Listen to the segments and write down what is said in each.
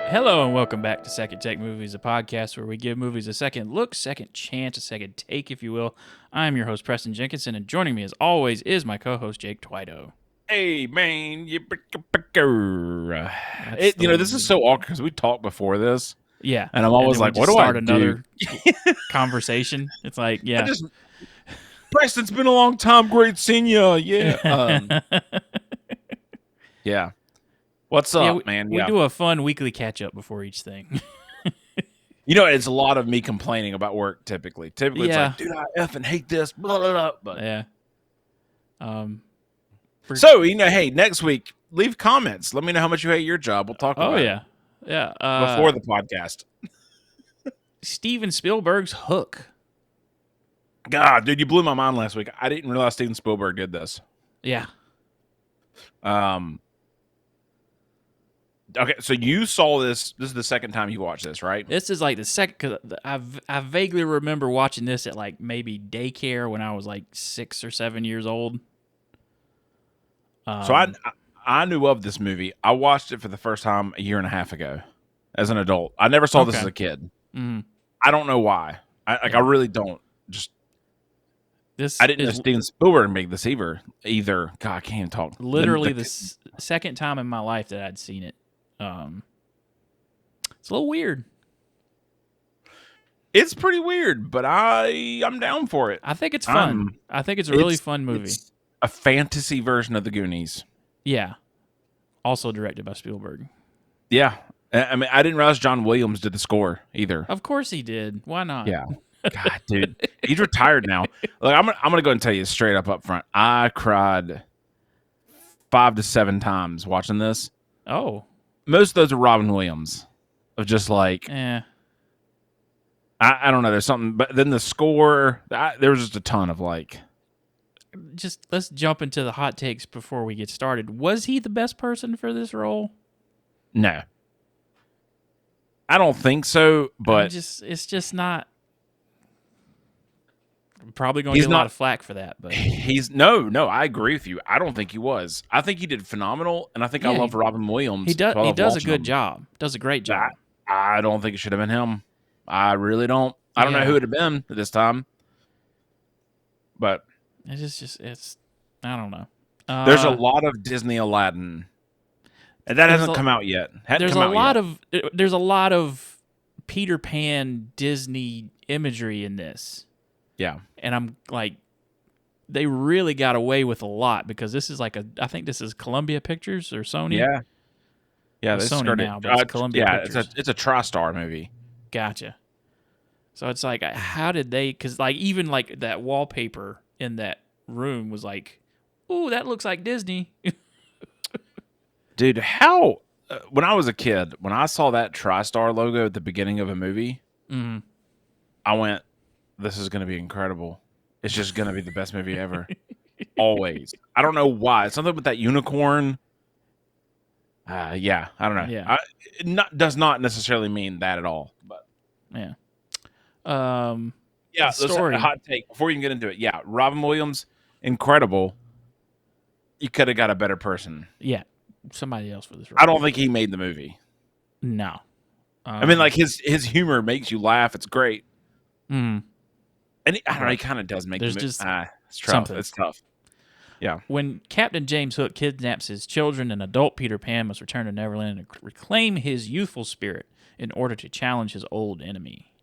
Hello and welcome back to Second Take Movies, a podcast where we give movies a second look, second chance, a second take, if you will. I'm your host, Preston Jenkinson, and joining me as always is my co-host, Jake Twido. Hey, man. This is so awkward because we talked before this. Yeah. And I'm always like, what do I do? Another conversation. It's like, yeah. Preston, it's been a long time. Great seeing you. Yeah. Yeah. What's up, man? We do a fun weekly catch-up before each thing. It's a lot of me complaining about work typically. It's like, dude, I effing hate this. Blah, blah, blah. But yeah. So, hey, next week, leave comments. Let me know how much you hate your job. We'll talk about it. Yeah. Before the podcast. Steven Spielberg's Hook. God, dude, you blew my mind last week. I didn't realize Steven Spielberg did this. Yeah. Okay, so you saw this. This is the second time you watched this, right? This is like the second, because I vaguely remember watching this at like maybe daycare when I was like 6 or 7 years old. So I knew of this movie. I watched it for the first time a year and a half ago as an adult. I never saw this as a kid. Mm-hmm. I don't know why. I really don't. I didn't know Steven Spielberg made this either. God, I can't even talk. Literally the second time in my life that I'd seen it. It's a little weird. It's pretty weird, but I'm down for it. I think it's fun. I think it's a really fun movie. It's a fantasy version of The Goonies. Yeah. Also directed by Spielberg. Yeah. I mean, I didn't realize John Williams did the score either. Of course he did. Why not? Yeah. God, dude. He's retired now. Look, I'm gonna go and tell you straight up front. I cried 5 to 7 times watching this. Oh. Most of those are Robin Williams. Of just like, I don't know. There's something, but then the score. There was just a ton of like. Just let's jump into the hot takes before we get started. Was he the best person for this role? No, I don't think so. But it's just not. I'm probably going to get a lot of flack for that, but no. I agree with you. I don't think he was. I think he did phenomenal, and I think I love Robin Williams. He does a good job. Does a great job. I don't think it should have been him. I really don't. I don't know who it would have been at this time, but it's I don't know. There's a lot of Disney Aladdin, and that hasn't come out yet. There's a lot of Peter Pan Disney imagery in this. Yeah. And I'm like, they really got away with a lot because this is like I think this is Columbia Pictures or Sony. Yeah. Yeah, it's Sony now, but it's Columbia Pictures. It's a TriStar movie. Gotcha. So it's like, how did they, because like even like that wallpaper in that room was like, ooh, that looks like Disney. Dude, how, when I was a kid, when I saw that TriStar logo at the beginning of a movie, I went, this is going to be incredible. It's just going to be the best movie ever. Always. I don't know why. It's something with that unicorn. I don't know. Yeah. Does not necessarily mean that at all. But yeah. Story. A hot take before you can get into it. Yeah, Robin Williams, incredible. You could have got a better person. Yeah, somebody else for this role. I don't think he made the movie. No. I mean, like his humor makes you laugh. It's great. Mm. And I don't know. He kind of does make. There's the just it's tough. something. It's tough. Yeah. When Captain James Hook kidnaps his children, an adult Peter Pan must return to Neverland and reclaim his youthful spirit in order to challenge his old enemy.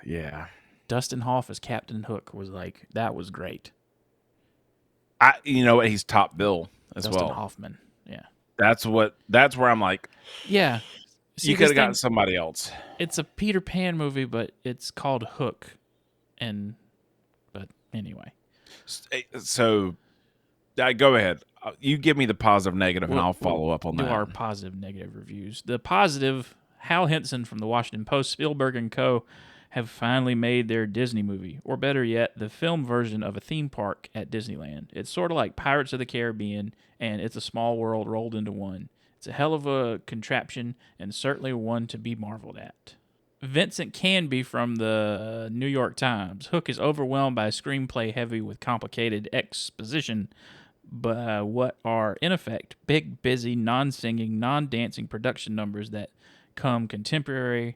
Yeah. Dustin Hoff as Captain Hook was like, that was great. He's top bill as Dustin well. Hoffman. Yeah. That's where I'm like, yeah. See, you could have gotten somebody else. It's a Peter Pan movie, but it's called Hook. But anyway. So, go ahead. You give me the positive, negative, and I'll follow up on that. Do our positive, negative reviews. The positive, Hal Henson from the Washington Post, Spielberg and co. have finally made their Disney movie, or better yet, the film version of a theme park at Disneyland. It's sort of like Pirates of the Caribbean, and It's a Small World rolled into one. It's a hell of a contraption, and certainly one to be marveled at. Vincent Canby from the New York Times. Hook is overwhelmed by a screenplay heavy with complicated exposition, but what are in effect big, busy, non-singing, non-dancing production numbers that some contemporary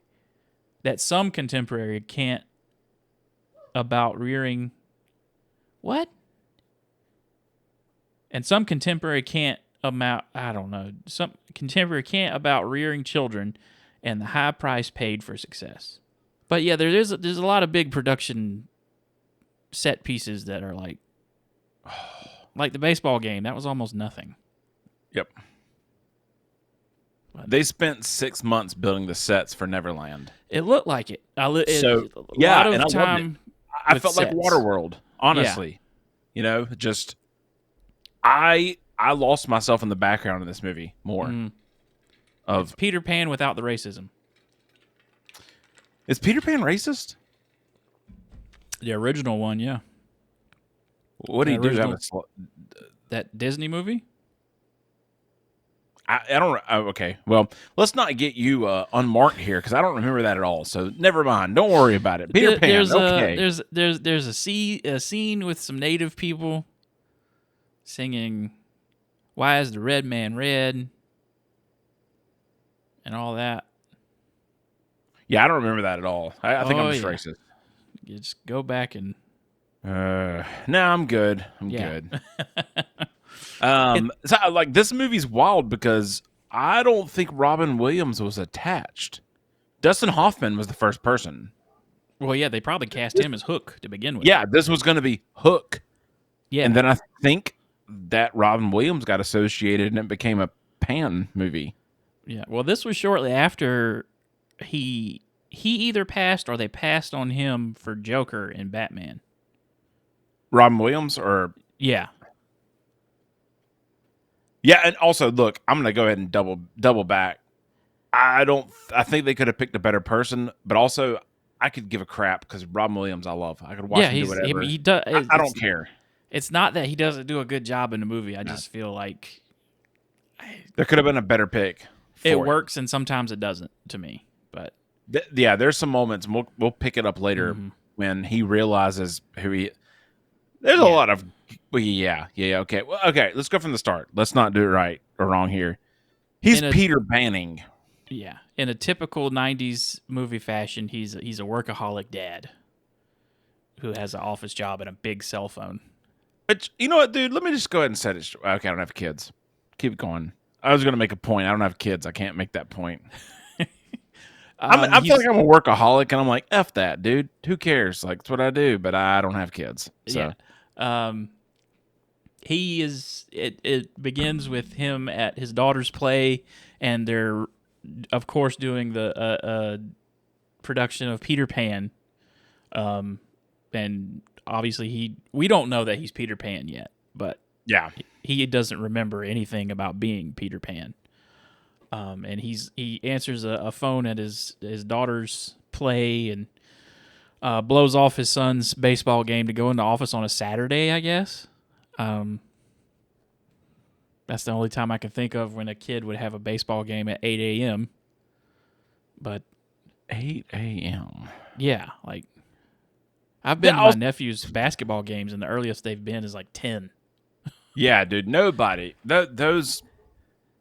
can't about rearing what? And some contemporary can't amount I don't know. Some contemporary can't about rearing children and the high price paid for success. But yeah, there's a lot of big production set pieces that are like the baseball game. That was almost nothing. Yep. They spent 6 months building the sets for Neverland. It looked like it. So lot of and I time. loved it. I felt like sets. Waterworld, honestly. Yeah. You know, just I lost myself in the background of this movie more. It's Peter Pan without the racism. Is Peter Pan racist? The original one, yeah. What do you do? That Disney movie? I don't. Okay, well, let's not get you unmarked here because I don't remember that at all. So never mind. Don't worry about it. Peter Pan. There's a scene with some native people singing "Why is the Red Man Red?" and all that. Yeah, I don't remember that at all. I think I'm just racist. You just go back and. No, I'm good. I'm good. So, like, this movie's wild because I don't think Robin Williams was attached. Dustin Hoffman was the first person. Well, yeah, they probably cast him as Hook to begin with. Yeah, this was going to be Hook. Yeah, and then I think that Robin Williams got associated and it became a Pan movie. Yeah, well, this was shortly after he either passed or they passed on him for Joker in Batman. Robin Williams or yeah. Yeah, and also look, I'm gonna go ahead and double back. I think they could have picked a better person, but also I could give a crap because Robin Williams I love. I could watch him do whatever. He does. I don't care. It's not that he doesn't do a good job in the movie. I just feel like there could have been a better pick. It works and sometimes it doesn't to me. But yeah, there's some moments. And we'll pick it up later when he realizes who he. There's a lot of, okay. Well, okay, let's go from the start. Let's not do it right or wrong here. He's Peter Banning. Yeah, in a typical '90s movie fashion, he's a workaholic dad who has an office job and a big cell phone. But you know what, dude? Let me just go ahead and set it. Okay, I don't have kids. Keep it going. I was going to make a point. I don't have kids. I can't make that point. I feel like I'm a workaholic, and I'm like, F that, dude. Who cares? Like, it's what I do, but I don't have kids. So. Yeah. He is. It begins with him at his daughter's play, and they're, of course, doing the production of Peter Pan. And obviously we don't know that he's Peter Pan yet, but yeah, he doesn't remember anything about being Peter Pan. And he answers a phone at his daughter's play and blows off his son's baseball game to go into office on a Saturday, I guess. That's the only time I can think of when a kid would have a baseball game at 8 a.m. But 8 a.m. Yeah, like I've been to my nephew's basketball games, and the earliest they've been is like 10. Yeah, dude, nobody. Those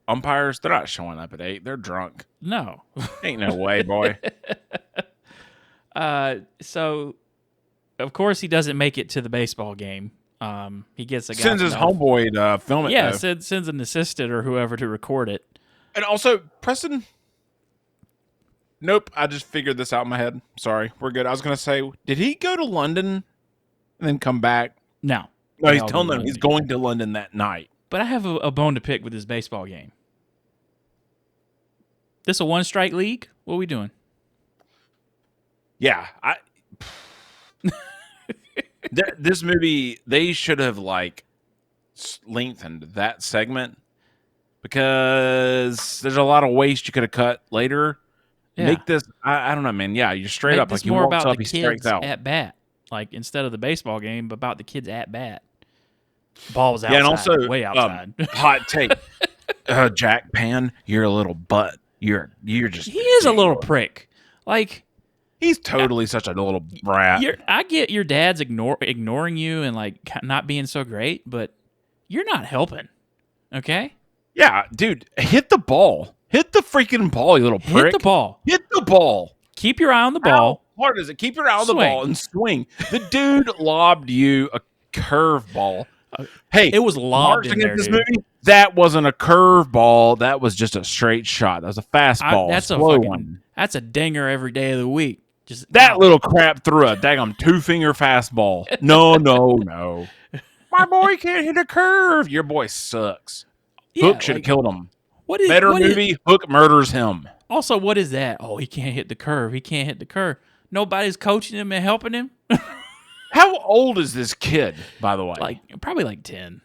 umpires, they're not showing up at 8. They're drunk. No. Ain't no way, boy. So, of course, he doesn't make it to the baseball game. He gets a guy sends his homeboy to film it. Yeah, sends an assistant or whoever to record it. And also, Preston. Nope, I just figured this out in my head. Sorry, we're good. I was gonna say, did he go to London and then come back? No, he's telling them he's going to London that night. But I have a bone to pick with this baseball game. This a one-strike league? What are we doing? Yeah, this movie, they should have lengthened that segment because there's a lot of waste you could have cut later. Yeah. Make this, I don't know, man. Yeah, you're straight up. Like he walks up, he strikes out. At bat, like instead of the baseball game, about the kids at bat. Ball's outside. Yeah, and also way outside. Hot take, Jack Pan, you're a little butt. You're just. He is a little prick. Like. He's totally such a little brat. I get your dad's ignoring you and like not being so great, but you're not helping. Okay? Yeah, dude, hit the ball. Hit the freaking ball, you little prick. Hit the ball. Hit the ball. Keep your eye on the ball. How hard is it? Keep your eye on the Swing. ball and swing. The dude lobbed you a curve ball. Hey, It was lobbed in there, this dude. movie, that wasn't a curve ball. That was just a straight shot. That was a fastball. That's a dinger every day of the week. Just that little crap threw a daggum 2-finger fastball. No. My boy can't hit a curve. Your boy sucks. Hook should have killed him. Better movie, Hook murders him. Also, what is that? Oh, he can't hit the curve. He can't hit the curve. Nobody's coaching him and helping him. How old is this kid, by the way? Probably 10.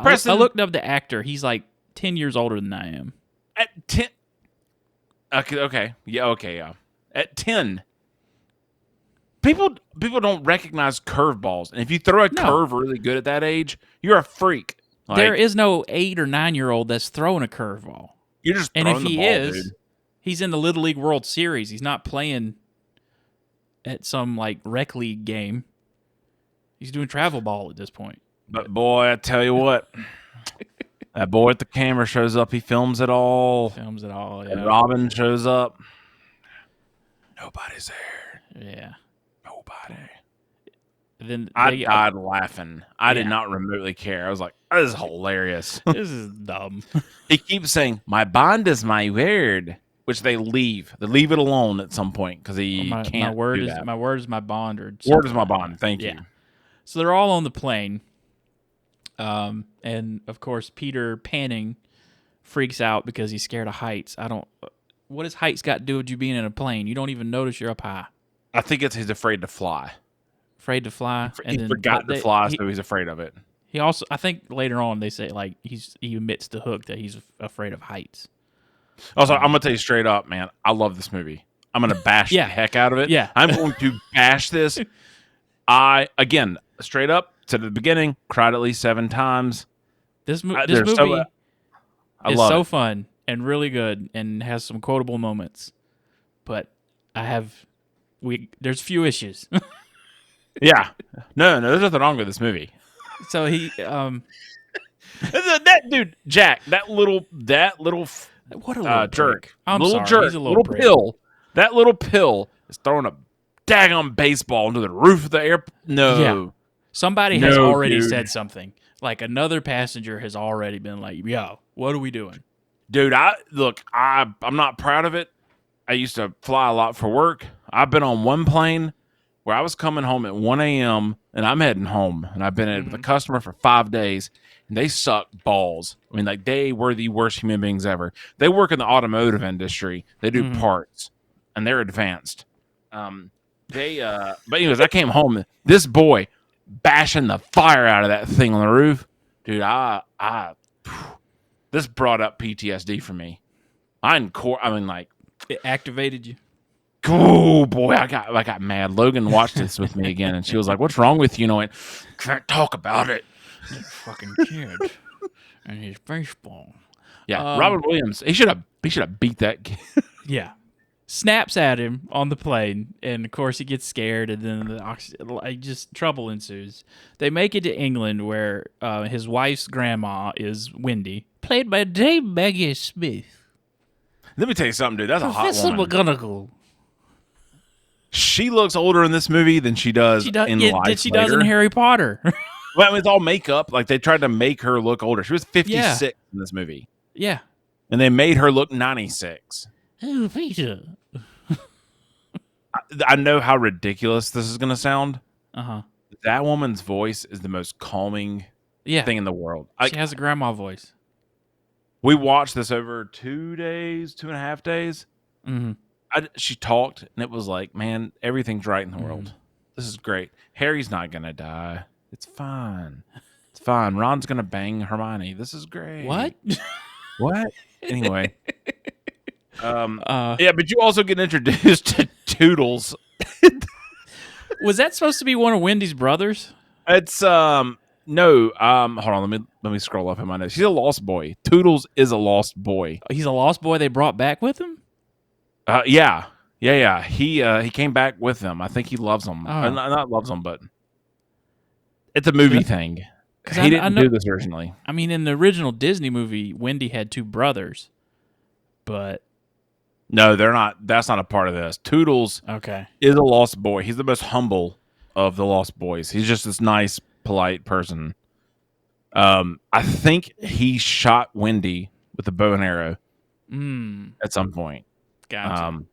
Preston, I looked up the actor. He's 10 years older than I am. At 10. Okay. Yeah. At 10. People don't recognize curveballs. And if you throw a curve really good at that age, you're a freak. There is no 8 or 9-year-old that's throwing a curveball. You're just throwing the ball, dude. He's in the Little League World Series. He's not playing at some rec league game. He's doing travel ball at this point. But boy, I tell you what, that boy at the camera shows up. He films it all. Yeah. And Robin shows up. Nobody's there. Yeah. Nobody. Then I died laughing. I did not remotely care. I was like, this is hilarious. This is dumb. He keeps saying, my bond is my word, which they leave. They leave it alone at some point because he can't do that. My word is my bond. Or word is my bond. Thank you. So they're all on the plane. And, of course, Peter Panning freaks out because he's scared of heights. What has heights got to do with you being in a plane? You don't even notice you're up high. I think he's afraid to fly. Afraid to fly. He forgot to fly, so he's afraid of it. He also, I think later on they say he admits to Hook that he's afraid of heights. Also, I'm gonna tell you straight up, man. I love this movie. I'm gonna bash the heck out of it. Yeah, I'm going to bash this. Again, straight up to the beginning, cried at least 7 times. This movie is so fun and really good and has some quotable moments. But there's few issues. Yeah. No, there's nothing wrong with this movie. So he that dude, Jack, that little what a little jerk. I'm little sorry, jerk, he's a little pill. That little pill is throwing a daggone baseball into the roof of the airplane. No. Yeah. Somebody has already said something. Another passenger has already been like, yo, what are we doing? Dude, I'm not proud of it. I used to fly a lot for work. I've been on one plane where I was coming home at 1 a.m. and I'm heading home. And I've been with a customer for 5 days, and they suck balls. I mean, they were the worst human beings ever. They work in the automotive industry. They do parts, and they're advanced. But anyways, I came home. This boy bashing the fire out of that thing on the roof. Dude, this brought up PTSD for me. It activated you. Oh boy, I got mad. Logan watched this with me again, and she was like, "What's wrong with you?" And I can't talk about it. That fucking kid and his baseball. Yeah, Robert Williams. He should have beat that kid. Yeah, snaps at him on the plane, and of course he gets scared, and then just trouble ensues. They make it to England, where his wife's grandma is Wendy, played by Dave Maggie Smith. Let me tell you something, dude. That's Professor a hot woman. McGonagall. She looks older in this movie than she does in life. Did she does in Harry Potter? Well, I mean, it's all makeup. They tried to make her look older. She was 56 in this movie. Yeah. And they made her look 96. Oh, Peter. I know how ridiculous this is going to sound. Uh-huh. That woman's voice is the most calming thing in the world. She has a grandma voice. We watched this over 2.5 days. Mm-hmm. She talked, and it was like, man, everything's right in the world. This is great. Harry's not going to die. It's fine. It's fine. Ron's going to bang Hermione. This is great. What? What? Anyway. Yeah, but you also get introduced to Toodles. Was that supposed to be one of Wendy's brothers? It's, no. Hold on. Let me scroll up in my notes. He's a lost boy. Toodles is a lost boy. He's a lost boy they brought back with him? Yeah. He came back with them. I think he loves them. Not loves them, but it's a movie thing. Because He I didn't know. do this originally. I mean, in the original Disney movie, Wendy had two brothers, but No, they're not. That's not a part of this. Toodles okay. is a lost boy. He's the most humble of the lost boys. He's just this nice, polite person. I think he shot Wendy with a bow and arrow at some point. Gotcha.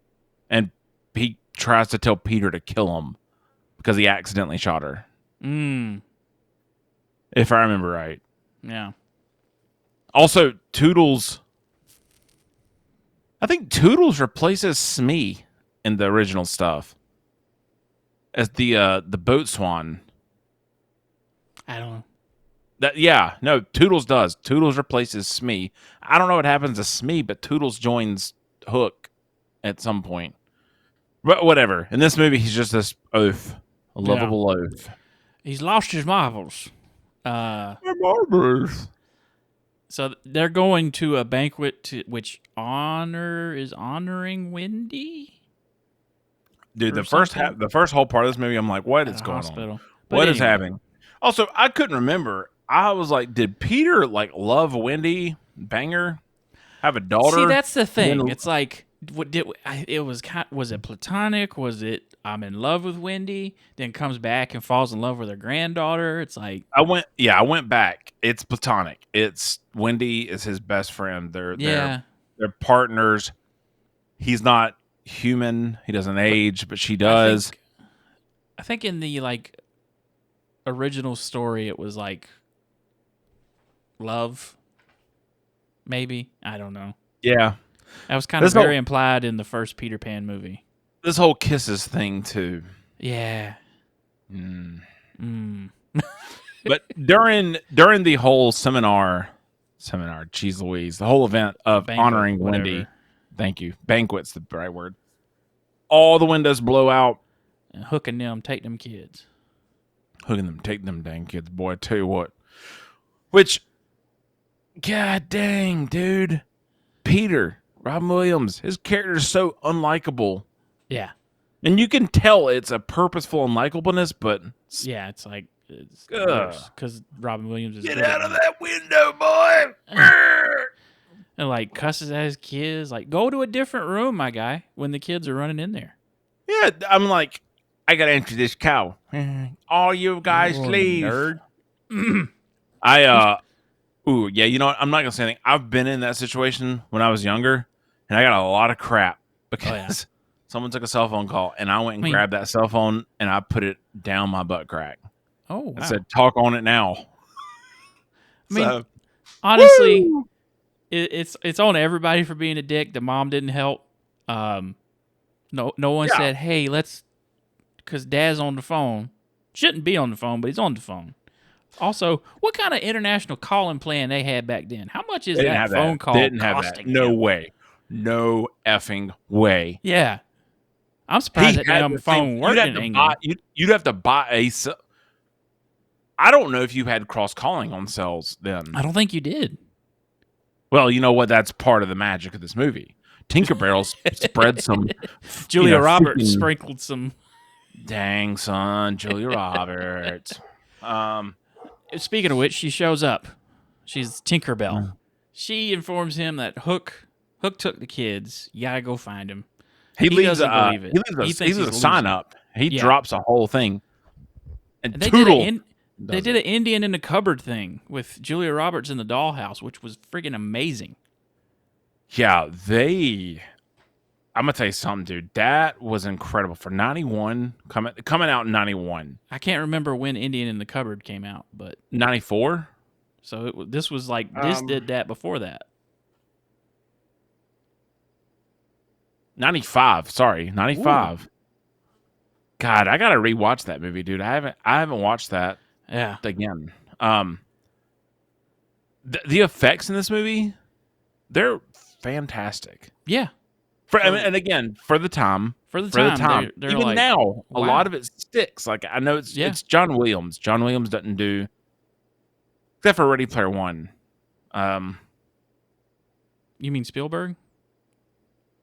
And he tries to tell Peter to kill him because he accidentally shot her. If I remember right. Yeah. Also, Toodles. I think Toodles replaces Smee in the original stuff as the boat swan. I don't know. No, Toodles does. Toodles replaces Smee. I don't know what happens to Smee, but Toodles joins Hook at some point. But whatever. In this movie, he's just this oaf, a lovable oaf. He's lost his marbles. Marbles. So they're going to a banquet which honoring Wendy. Dude, the first whole part of this movie, I'm like, what is going on? What is happening? Also, I couldn't remember. I was like, did Peter like love Wendy, bang her, have a daughter? See, that's the thing. It's like, was it platonic? Was it I'm in love with Wendy? Then comes back and falls in love with her granddaughter. It's like I went back. It's platonic. It's Wendy is his best friend. They're partners. He's not human. He doesn't age, but she does. I think in the like original story, it was like love. Maybe, I don't know. Yeah, that was kind of very implied in the first Peter Pan movie. This whole kisses thing too. Yeah. But during the whole seminar, geez Louise, the whole event of honoring Wendy. Thank you. Banquet's the right word. All the windows blow out. And hooking them, take them kids. Hooking them, take them dang kids. Boy, I tell you what. Which, god dang, dude. Peter, Robin Williams, his character is so unlikable. Yeah. And you can tell it's a purposeful unlikableness, but... yeah, it's like... because Robin Williams is... Get out of that window, boy! And like cusses at his kids. Like, go to a different room, my guy, when the kids are running in there. Yeah, I'm like, I gotta enter this cow. All you guys leave. Nerd. Ooh, yeah, you know what? I'm not gonna say anything. I've been in that situation when I was younger, and I got a lot of crap because someone took a cell phone call, and I went and grabbed that cell phone, and I put it down my butt crack. Oh, wow. I said, talk on it now. I mean, honestly, it's on everybody for being a dick. The mom didn't help. No one said, hey, let's, because Dad's on the phone. Shouldn't be on the phone, but he's on the phone. Also, what kind of international calling plan they had back then? How much is that phone call Didn't have that. No way. No effing way. Yeah. I'm surprised that damn phone worked in England. You'd have to buy a... I don't know if you had cross-calling on cells then. I don't think you did. Well, you know what? That's part of the magic of this movie. Tinkerbell spread some... Julia Roberts sprinkled some... Dang, son. Julia Roberts. Speaking of which, she shows up. She's Tinkerbell. She informs him that Hook took the kids. You gotta go find him. He doesn't believe it. He leaves a sign up. He drops a whole thing. And they did an Indian in the cupboard thing with Julia Roberts in the dollhouse, which was friggin' amazing. Yeah, I'm gonna tell you something, dude. That was incredible for 91, coming out in 91. I can't remember when Indian in the Cupboard came out, but 94. So this was like this did that before that. 95. Sorry, 95. Ooh. God, I gotta rewatch that movie, dude. I haven't watched that. Yeah. Again, the effects in this movie, they're fantastic. Yeah. And again, for the time, they're even like, now, a lot of it sticks. Like I know it's John Williams. John Williams doesn't do, except for Ready Player One. You mean Spielberg?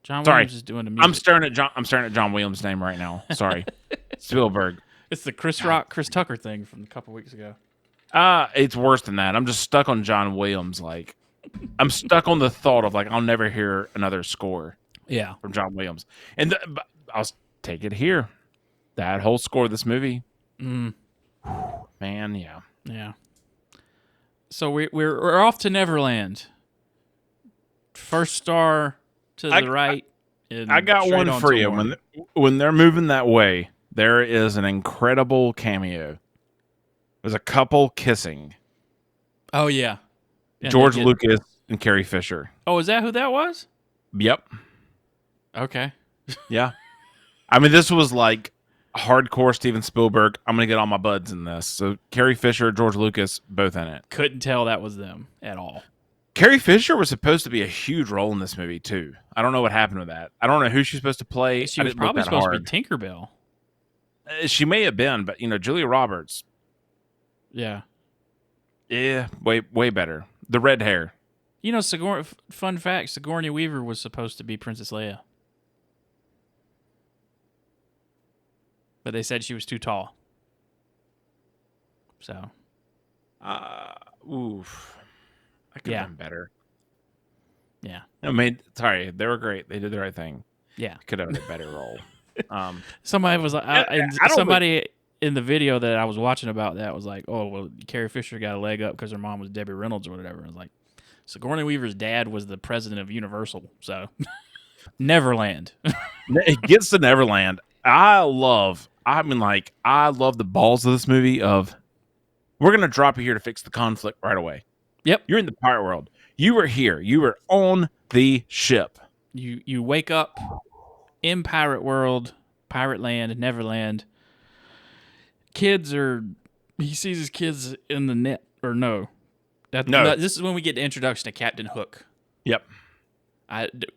John Williams is doing the music. I'm staring at John Williams' name right now. Sorry, Spielberg. It's the Chris Tucker thing from a couple weeks ago. It's worse than that. I'm just stuck on John Williams. Like, I'm stuck on the thought of like I'll never hear another score Yeah. from John Williams. And but I'll take it here. That whole score of this movie, man, yeah. Yeah. So we're off to Neverland. First star to the right. And I got straight one on for to you. Warren. When they're moving that way, there is an incredible cameo. There's a couple kissing. Oh yeah. And George Lucas and Carrie Fisher. Oh, is that who that was? Yep. Okay. Yeah. I mean, this was like hardcore Steven Spielberg. I'm gonna get all my buds in this. So Carrie Fisher, George Lucas, both in it. Couldn't tell that was them at all. Carrie Fisher was supposed to be a huge role in this movie too. I don't know what happened with that. I don't know who she's supposed to play. She was probably supposed to be Tinkerbell. She may have been, but Julia Roberts. Yeah. Yeah, way better. The red hair. Fun fact: Sigourney Weaver was supposed to be Princess Leia, but they said she was too tall. So, oof. I could have been better. Yeah. I mean, sorry, they were great. They did the right thing. Yeah. Could have had a better role. Somebody was like, somebody in the video that I was watching about that was like, "Oh, well, Carrie Fisher got a leg up because her mom was Debbie Reynolds or whatever." I was like, Sigourney Weaver's dad was the president of Universal, so Neverland. It gets to Neverland. I love the balls of this movie. We're gonna drop you here to fix the conflict right away. Yep. You're in the pirate world. You were here. You were on the ship. You wake up in pirate world, pirate land, Neverland. He sees his kids in the net, or no. No. This is when we get the introduction to Captain Hook. Yep.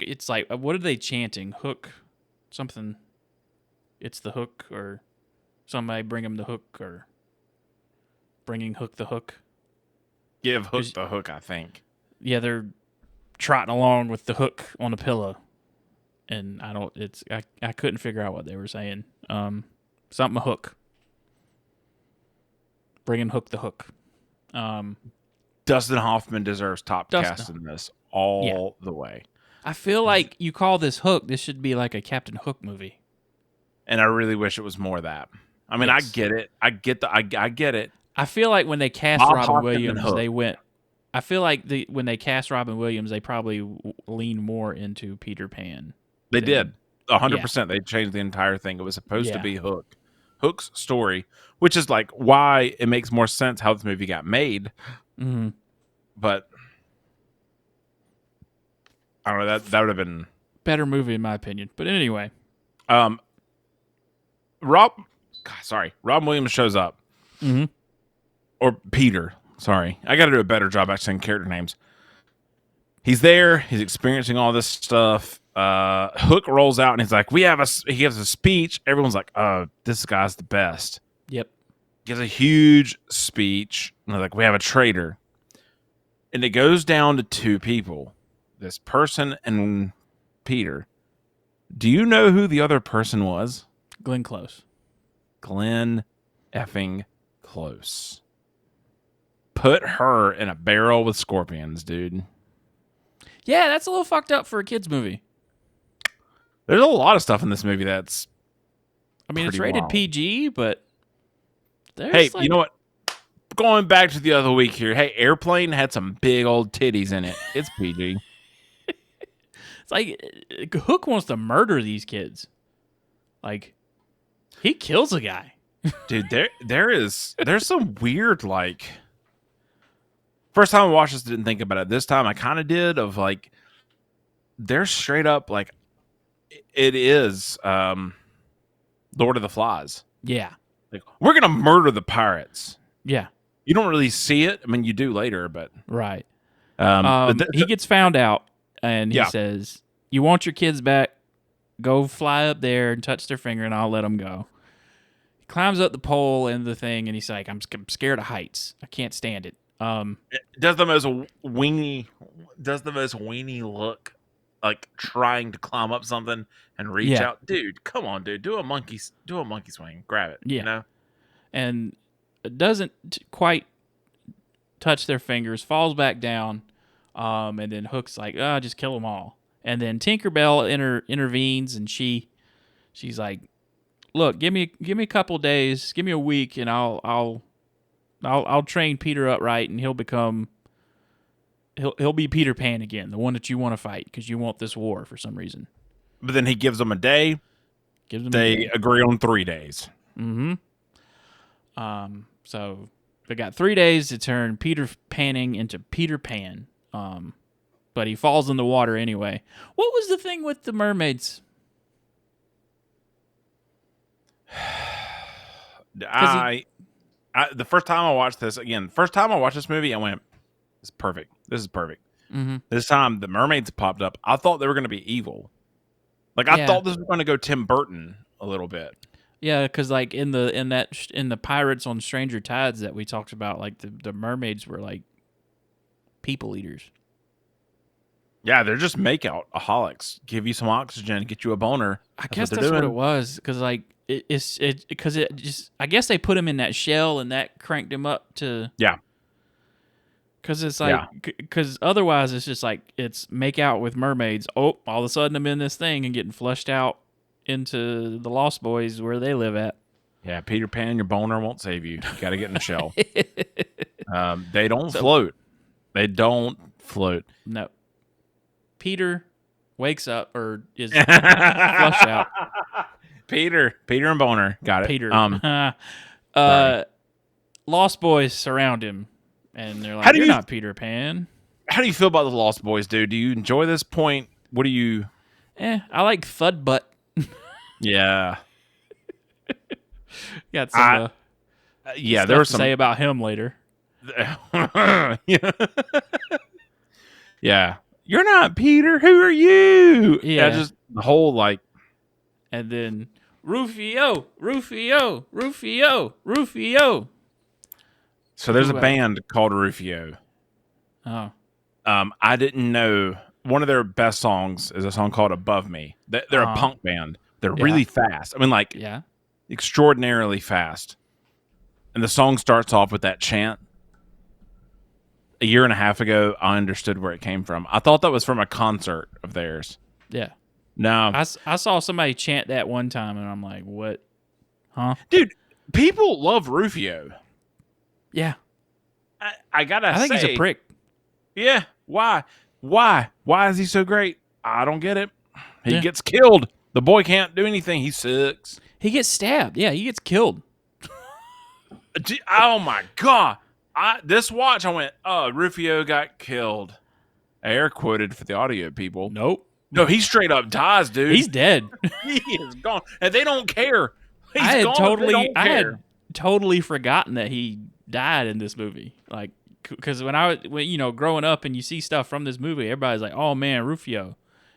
It's like, what are they chanting? Hook, something. It's the hook, or somebody bring him the hook, or bringing Hook the hook. Give Hook the hook, I think. Yeah, they're trotting along with the hook on a pillow, and I couldn't figure out what they were saying. Something a hook. Bringing Hook the hook. Dustin Hoffman deserves top cast in this all the way. I feel like you call this Hook. This should be like a Captain Hook movie. And I really wish it was more of that. I mean, yes. I get it. I get it. I feel like when they cast Robin Williams, they went. I feel like when they cast Robin Williams, they probably leaned more into Peter Pan. They did 100%. They changed the entire thing. It was supposed to be Hook's story, which is like why it makes more sense how this movie got made. Mm-hmm. But I don't know, that would have been better movie in my opinion. But anyway, Rob Williams shows up. Mm-hmm. Or Peter. Sorry. I got to do a better job at saying character names. He's there. He's experiencing all this stuff. Hook rolls out and he's like, he gives a speech. Everyone's like, this guy's the best. Yep. Gives a huge speech. And they're like, we have a traitor. And it goes down to two people. This person and Peter. Do you know who the other person was? Glenn Close. Glenn effing Close. Put her in a barrel with scorpions, dude. Yeah, that's a little fucked up for a kid's movie. There's a lot of stuff in this movie that's it's rated wild. PG, but hey, you know what? Going back to the other week here. Hey, Airplane had some big old titties in it. It's PG. It's like Hook wants to murder these kids. Like, he kills a guy. Dude, there's some weird, like... First time I watched this, didn't think about it. This time I kind of did, of like, they're straight up like, it is Lord of the Flies. Yeah. Like, we're going to murder the pirates. Yeah. You don't really see it. I mean, you do later, but. Right. He gets found out and he says, you want your kids back? Go fly up there and touch their finger and I'll let them go. He climbs up the pole and the thing and he's like, I'm scared of heights. I can't stand it. It does the most weenie look, like trying to climb up something and reach out. Dude, come on, dude, do a monkey swing, grab it. Yeah. You know, and it doesn't quite touch their fingers, falls back down, and then Hook's like, just kill them all. And then Tinkerbell intervenes, and she's like, look, give me a couple days, give me a week, and I'll train Peter up right, and he'll be Peter Pan again, the one that you want to fight because you want this war for some reason. But then he gives them a day. They agree on 3 days. Mm-hmm. So they got 3 days to turn Peter Panning into Peter Pan. But he falls in the water anyway. What was the thing with the mermaids? The first time I watched this movie, I went, "This is perfect. This is perfect." Mm-hmm. This time the mermaids popped up. I thought they were going to be evil. Like I thought this was going to go Tim Burton a little bit. Yeah, because like in the Pirates on Stranger Tides that we talked about, like the mermaids were like people eaters. Yeah, they're just make-out-aholics. Give you some oxygen, get you a boner. I guess that's what it was. Because like I guess they put him in that shell and that cranked him up to. Yeah. Because it's like, because otherwise it's just like it's make out with mermaids. Oh, all of a sudden I'm in this thing and getting flushed out into the Lost Boys where they live at. Yeah, Peter Pan, your boner won't save you. You got to get in the shell. They don't float. They don't float. No. Peter wakes up or is flushed out. Peter and boner. Got it. Peter. Lost Boys surround him. And they're like, you're not Peter Pan. How do you feel about the Lost Boys, dude? Do you enjoy this point? What do you... I like Thud Butt. Yeah. Got some there was to say about him later. Yeah. You're not Peter. Who are you? Yeah. Just the whole like... And then Rufio. So there's a band called Rufio. Oh. I didn't know one of their best songs is a song called Above Me. They're a punk band. They're really fast. I mean, like, extraordinarily fast. And the song starts off with that chant. A year and a half ago, I understood where it came from. I thought that was from a concert of theirs. Yeah. No. I saw somebody chant that one time, and I'm like, what? Huh? Dude, people love Rufio. Yeah. I think he's a prick. Yeah. Why? Why is he so great? I don't get it. He gets killed. The boy can't do anything. He sucks. He gets stabbed. Yeah, he gets killed. Oh, my God. This watch, I went, oh, Rufio got killed. Air quoted for the audio people. Nope. No, he straight up dies, dude. He's dead. He is gone. And they don't care. I had totally forgotten that he died in this movie. Like, because when growing up and you see stuff from this movie, everybody's like, oh man, Rufio,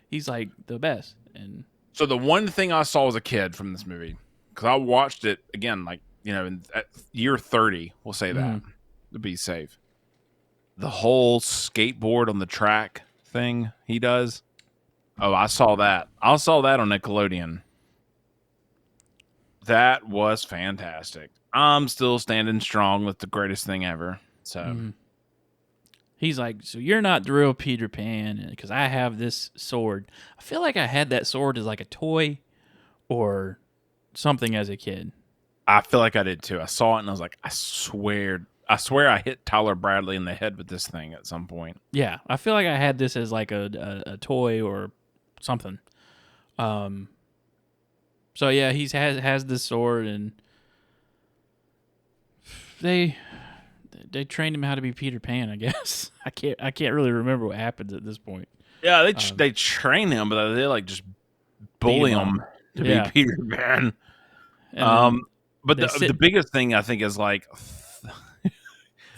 he's like the best. And so the one thing I saw as a kid from this movie, because I watched it again, like, at year 30, we'll say that to be safe. The whole skateboard on the track thing he does. Oh, I saw that. I saw that on Nickelodeon. That was fantastic. I'm still standing strong with the greatest thing ever. So he's like, so you're not the real Peter Pan because I have this sword. I feel like I had that sword as like a toy or something as a kid. I feel like I did too. I saw it and I was like, I swear I hit Tyler Bradley in the head with this thing at some point. Yeah, I feel like I had this as like a toy or something. So yeah, he has this sword, and they trained him how to be Peter Pan, I guess. I can't really remember what happens at this point. Yeah, they train him, but they like just bully him to be Peter Pan. But the biggest thing I think is like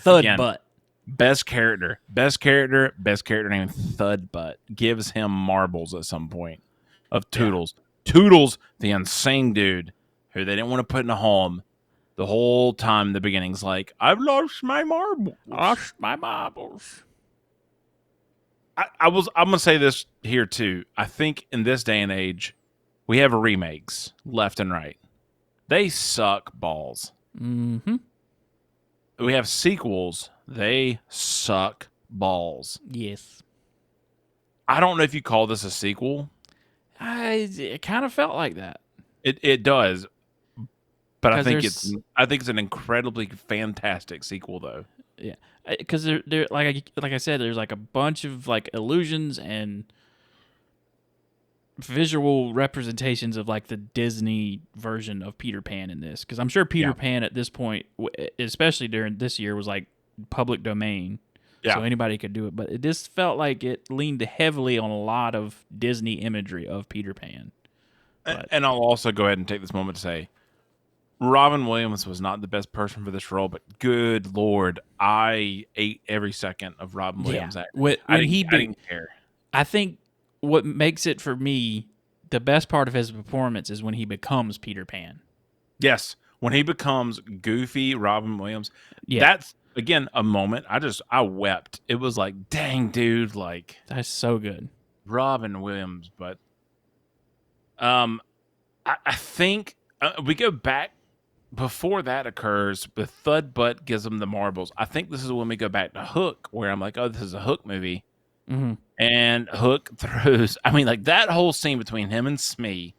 Thud Butt. Best character named Thud Butt gives him marbles at some point of Toodles. Yeah. Toodles, the insane dude who they didn't want to put in a home the whole time in the beginning's like, I've lost my marbles. I'm gonna say this here too. I think in this day and age, we have remakes left and right. They suck balls. Mm-hmm. we have sequels. They suck balls. Yes. I don't know if you call this a sequel. It kind of felt like that. It does, but I think there's it's an incredibly fantastic sequel though. yeah, because there like I said, there's like a bunch of like illusions and visual representations of like the Disney version of Peter Pan in this. Because I'm sure Peter Pan at this point, especially during this year, was like public domain. Yeah. So anybody could do it. But it just felt like it leaned heavily on a lot of Disney imagery of Peter Pan. And I'll also go ahead and take this moment to say, Robin Williams was not the best person for this role, but good Lord, I ate every second of Robin Williams' acting. When I didn't care. I think what makes it for me, the best part of his performance is when he becomes Peter Pan. Yes. When he becomes goofy Robin Williams, that's, again, a moment. I wept. It was like, dang, dude, like. That's so good. Robin Williams, but I think we go back before that occurs. The Thud Butt gives him the marbles. I think this is when we go back to Hook, where I'm like, oh, this is a Hook movie. Mm-hmm. And Hook throws, I mean, like that whole scene between him and Smee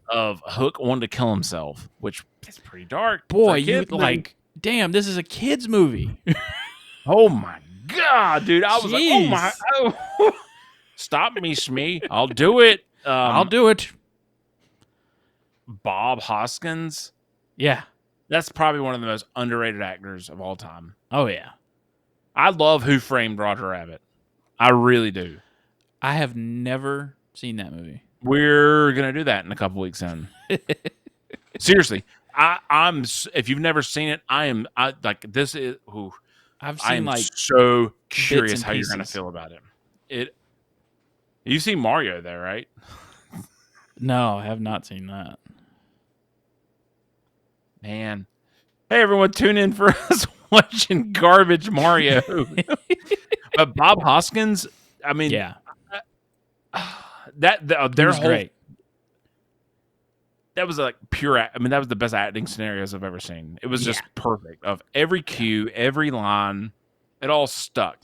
of Hook wanting to kill himself, which is pretty dark. Boy, you like, damn, this is a kid's movie. Oh my God, dude. I was like, oh my, oh. Stop me, Smee. I'll do it. I'll do it. Bob Hoskins. Yeah. That's probably one of the most underrated actors of all time. Oh, yeah. I love Who Framed Roger Rabbit. I really do. I have never seen that movie. We're going to do that in a couple weeks in. Seriously. I'm if you've never seen it, I like this is I've seen like so curious how you're going to feel about it. You've seen Mario there, right? No, I have not seen that. Man. Hey, everyone, tune in for us watching garbage Mario. But Bob Hoskins, I mean, yeah, their whole great. That was like pure. I mean, that was the best acting scenarios I've ever seen. It was just perfect. Of every cue, every line, it all stuck,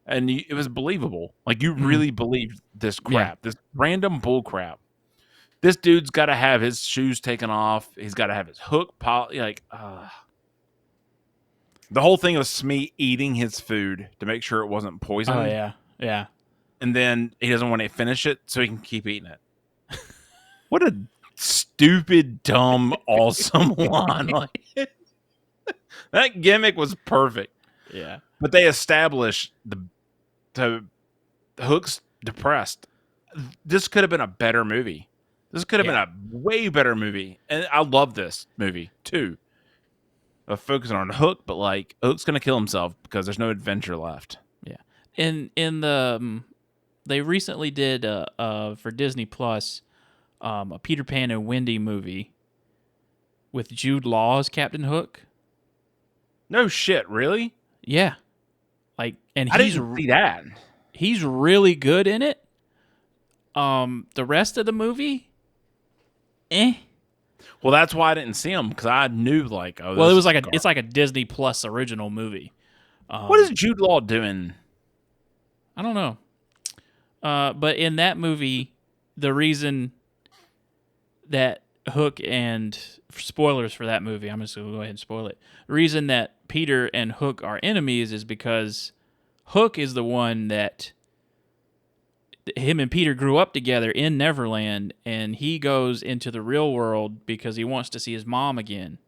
and it was believable. Like you really believed this crap, this random bull crap. This dude's got to have his shoes taken off. He's got to have his hook the whole thing of Smee eating his food to make sure it wasn't poisoned. Oh, yeah. Yeah. And then he doesn't want to finish it so he can keep eating it. What a stupid, dumb, awesome line. Like, that gimmick was perfect. Yeah. But they established the Hook's depressed. This could have been a better movie. This could have been a way better movie. And I love this movie, too. Focusing on Hook, but like Hook's gonna kill himself because there's no adventure left. Yeah, in the they recently did for Disney Plus a Peter Pan and Wendy movie with Jude Law as Captain Hook. No shit, really? Yeah, like, and I didn't see that. He's really good in it. The rest of the movie, Well, that's why I didn't see him, because I knew like, oh, well, it was like it's like a Disney Plus original movie. What is Jude Law doing? I don't know. But in that movie, the reason that Hook and spoilers for that movie, I'm just gonna go ahead and spoil it. The reason that Peter and Hook are enemies is because Hook is the one that him and Peter grew up together in Neverland, and he goes into the real world because he wants to see his mom again.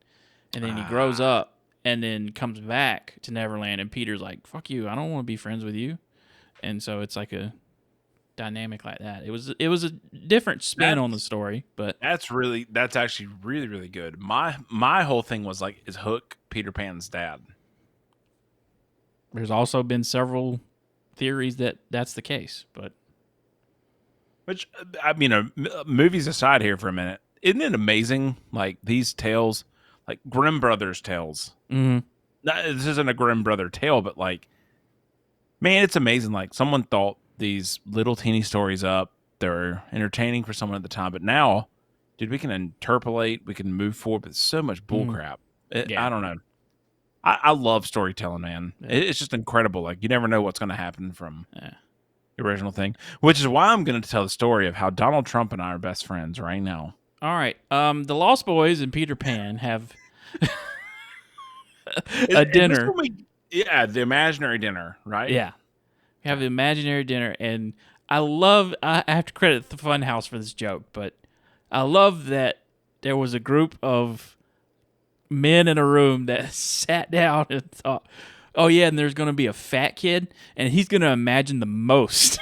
And then he grows up and then comes back to Neverland, and Peter's like, fuck you, I don't want to be friends with you. And so it's like a dynamic like that. It was a different spin on the story, but that's actually really, really good. My whole thing was like, is Hook Peter Pan's dad? There's also been several theories that that's the case, but which, I mean, movies aside here for a minute, isn't it amazing? Like these tales, like Grimm Brothers tales. Mm-hmm. This isn't a Grimm Brother tale, but like, man, it's amazing. Like someone thought these little teeny stories up. They were entertaining for someone at the time, but now, dude, we can interpolate, we can move forward with so much bullcrap. I don't know. I love storytelling, man. Yeah. It's just incredible. Like, you never know what's going to happen from Yeah. the original thing, which is why I'm going to tell the story of how Donald Trump and I are best friends right now. All right. The Lost Boys and Peter Pan have a Is this dinner. when yeah, the imaginary dinner, right? Yeah. Have the imaginary dinner, and I have to credit the Funhouse for this joke, but I love that there was a group of men in a room that sat down and thought, oh yeah, and there's going to be a fat kid, and he's going to imagine the most.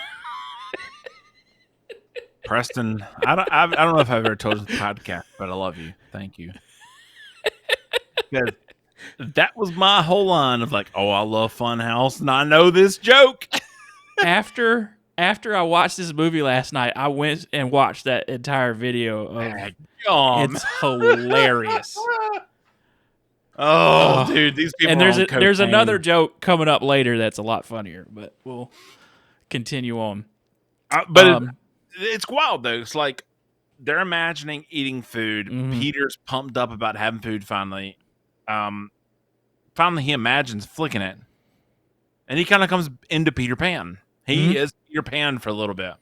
Preston, I don't know if I've ever told you the podcast, but I love you. Thank you. Because that was my whole line of like, oh, I love Funhouse, and I know this joke. After I watched this movie last night, I went and watched that entire video of it's hilarious. Oh, dude, these people and are on there's cocaine. another joke coming up later that's a lot funnier, but we'll continue on. But it's wild though. It's like they're imagining eating food. Mhm. Peter's pumped up about having food finally. Finally, he imagines flicking it, and he kind of comes into Peter Pan. He is Peter Pan for a little bit.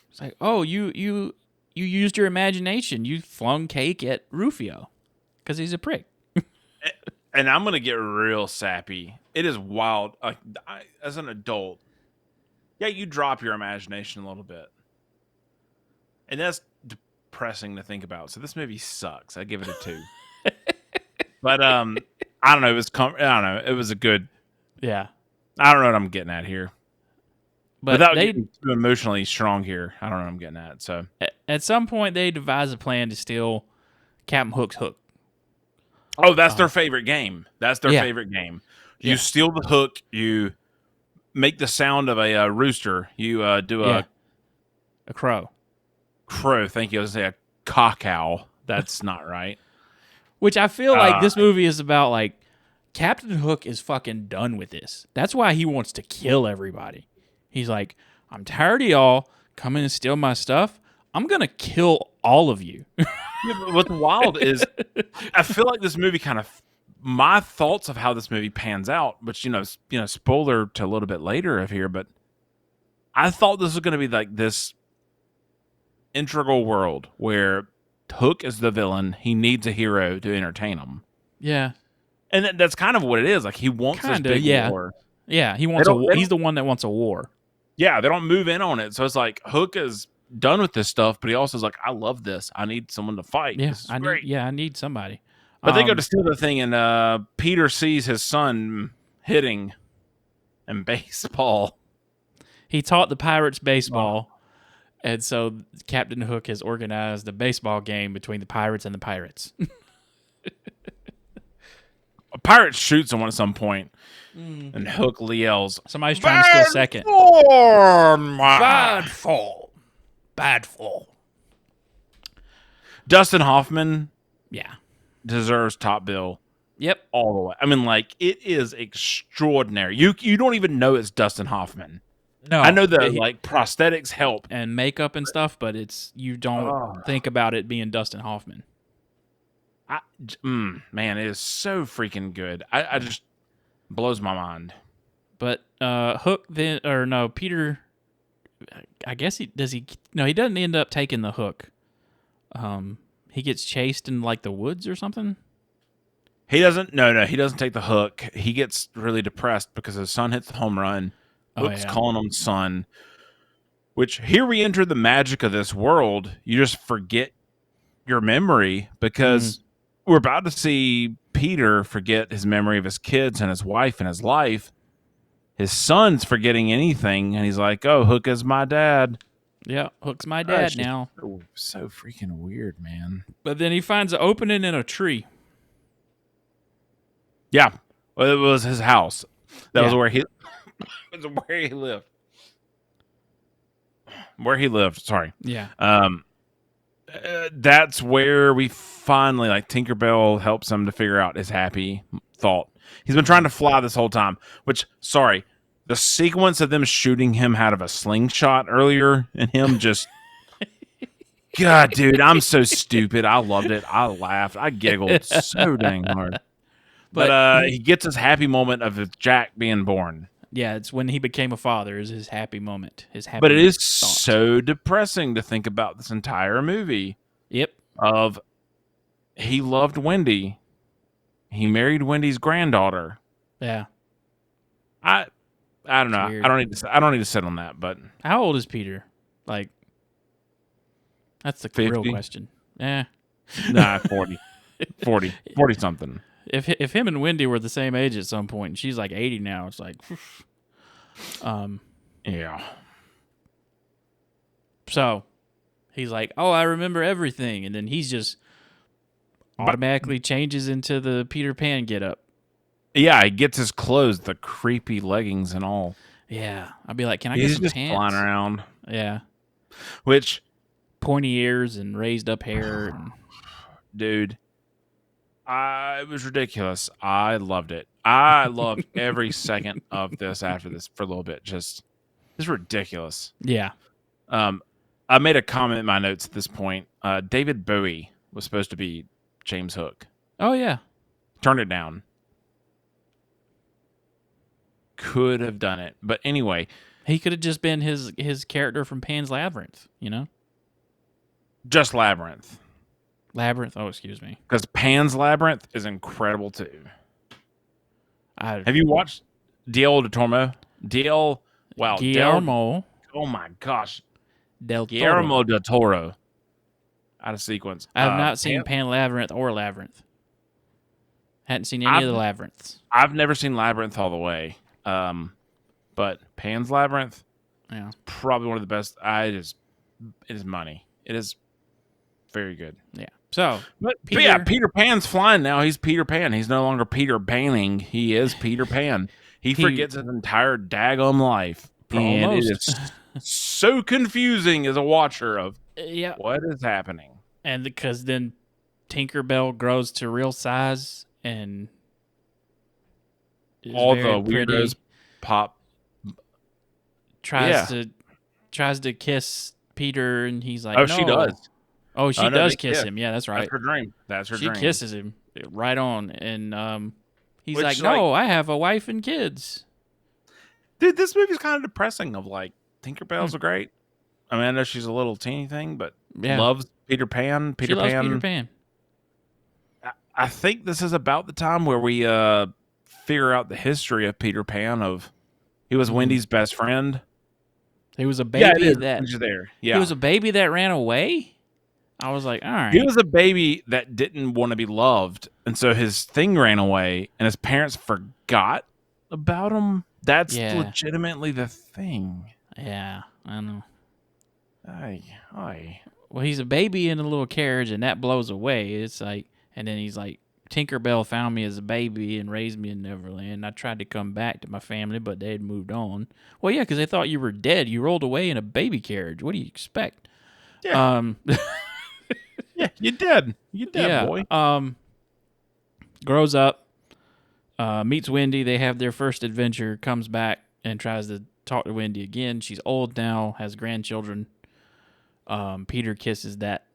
It's like, oh, you used your imagination. You flung cake at Rufio because he's a prick. And I'm gonna get real sappy. It is wild. As an adult, yeah, you drop your imagination a little bit, and that's depressing to think about. So this movie sucks. I give it a 2. But I don't know. I don't know. It was a good. Yeah, I don't know what I'm getting at here. but Without getting too emotionally strong here, I don't know what I'm getting at. So at some point they devise a plan to steal Captain Hook's hook. oh, that's their favorite game. That's their favorite game. You steal the hook. You make the sound of a rooster. You do a crow. Crow. Thank you. I was going to say a cockow. That's not right. Which I feel like this movie is about, like, Captain Hook is fucking done with this. That's why he wants to kill everybody. He's like, I'm tired of y'all coming and steal my stuff. I'm going to kill all of you. Yeah, but what's wild is I feel like this movie kind of my thoughts of how this movie pans out, which spoiler to a little bit later of here, but I thought this was going to be like this integral world where Hook is the villain. He needs a hero to entertain him. Yeah. And that's kind of what it is. Like, he wants this big war. Yeah, he wants he's the one that wants a war. Yeah, they don't move in on it. So it's like Hook is done with this stuff, but he also is like, I love this. I need someone to fight. Yeah, great. I need somebody. But they go to steal the thing, and Peter sees his son hitting in baseball. He taught the pirates baseball, and so Captain Hook has organized a baseball game between the pirates and the pirates. A pirate shoots someone at some point, and Hook yells, Somebody's trying to steal second. Bad fall. Bad fall. Dustin Hoffman deserves top bill. Yep. All the way. I mean, like, it is extraordinary. You don't even know it's Dustin Hoffman. No. I know that, like, prosthetics help. And makeup and stuff, but you don't think about it being Dustin Hoffman. Man, it is so freaking good. I just blows my mind. But Hook Peter, I guess he doesn't end up taking the hook. He gets chased in like the woods or something. He doesn't take the hook. He gets really depressed because his son hits the home run. Hook's calling him son. Which, here we enter the magic of this world. You just forget your memory because we're about to see Peter forget his memory of his kids and his wife and his life. His son's forgetting anything, and he's like, oh, Hook is my dad. Yeah, Hook's my dad now. So freaking weird, man. But then he finds an opening in a tree. Yeah. Well, it was his house. That was where he lived. Where he lived, sorry. Yeah. That's where we finally, like, Tinkerbell helps him to figure out his happy thought. He's been trying to fly this whole time, which, sorry, the sequence of them shooting him out of a slingshot earlier and him just, God, dude, I'm so stupid. I loved it. I laughed. I giggled so dang hard. But he gets his happy moment of Jack being born. yeah, it's when he became a father is his happy moment. His happy But it is thought. so depressing to think about this entire movie Yep. of he loved Wendy. He married Wendy's granddaughter. Yeah. I don't know. Weird. I don't need to sit on that, but How old is Peter? Like, that's the 50? real question. Yeah. Nah, 40. 40 something. If him and Wendy were the same age at some point, and she's like 80 now, it's like, Yeah. So he's like, oh, I remember everything, and then he's just automatically changes into the Peter Pan getup. Yeah, he gets his clothes, the creepy leggings and all. Yeah, I'd be like, can I He's get some just pants? flying around. Yeah, Which, pointy ears and raised up hair. And... dude, it was ridiculous. I loved it. I loved every second of this after this for a little bit. Just, it's ridiculous. Yeah. I made a comment in my notes at this point. David Bowie was supposed to be James Hook. Oh yeah. Turned it down. Could have done it, but anyway, he could have just been his character from Pan's Labyrinth. You know, just Labyrinth. Labyrinth. Oh, excuse me. Because Pan's Labyrinth is incredible too. Have you watched Guillermo del Toro? Wow, Guillermo. Oh my gosh, Del Toro. Guillermo del Toro. Out of sequence. I have not seen Pan Labyrinth or Labyrinth. Hadn't seen any of the Labyrinths. I've never seen Labyrinth all the way. But Pan's Labyrinth, yeah, is probably one of the best. It is money. It is very good. Yeah. So, but Peter Pan's flying now. He's Peter Pan. He's no longer Peter Panning. He is Peter Pan. He forgets his entire daggum life. And it is so confusing as a watcher of what is happening. And because then Tinkerbell grows to real size and all the weirdos pop. Tries to kiss Peter, and he's like, "Oh, no. She does. Oh, she does kiss him. Yeah, that's right. That's her dream. That's her dream. She kisses him right on, and he's like, "No, I have a wife and kids." Dude, this movie's kind of depressing. Of like, Tinkerbell's great. I mean, I know she's a little teeny thing, but loves Peter Pan. She loves Peter Pan. I think this is about the time where we figure out the history of Peter Pan. He was Wendy's best friend. He was a baby He was a baby that ran away. I was like, all right. He was a baby that didn't want to be loved, and so his thing ran away, and his parents forgot about him. That's legitimately the thing. Yeah, I know. Aye. Well, he's a baby in a little carriage, and that blows away. It's like, and then he's like, Tinkerbell found me as a baby and raised me in Neverland. I tried to come back to my family, but they had moved on. Well, yeah, because they thought you were dead. You rolled away in a baby carriage. What do you expect? Yeah. Yeah, you did. You did, boy. Grows up, meets Wendy. They have their first adventure, comes back and tries to talk to Wendy again. She's old now, has grandchildren. Peter kisses that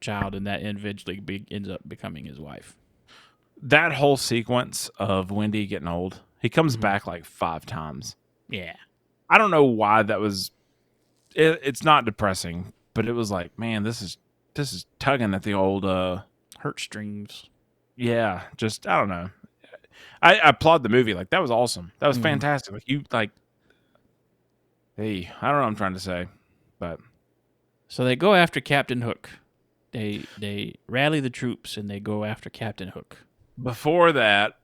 child, and that eventually ends up becoming his wife. That whole sequence of Wendy getting old, he comes back like 5 times. Yeah. I don't know why that was. It's not depressing, but it was like, man, this is tugging at the old heartstrings. Yeah, just I don't know. I applaud the movie. Like, that was awesome. That was fantastic. Like, hey, I don't know what I'm trying to say, but so they go after Captain Hook. They rally the troops and they go after Captain Hook. Before that,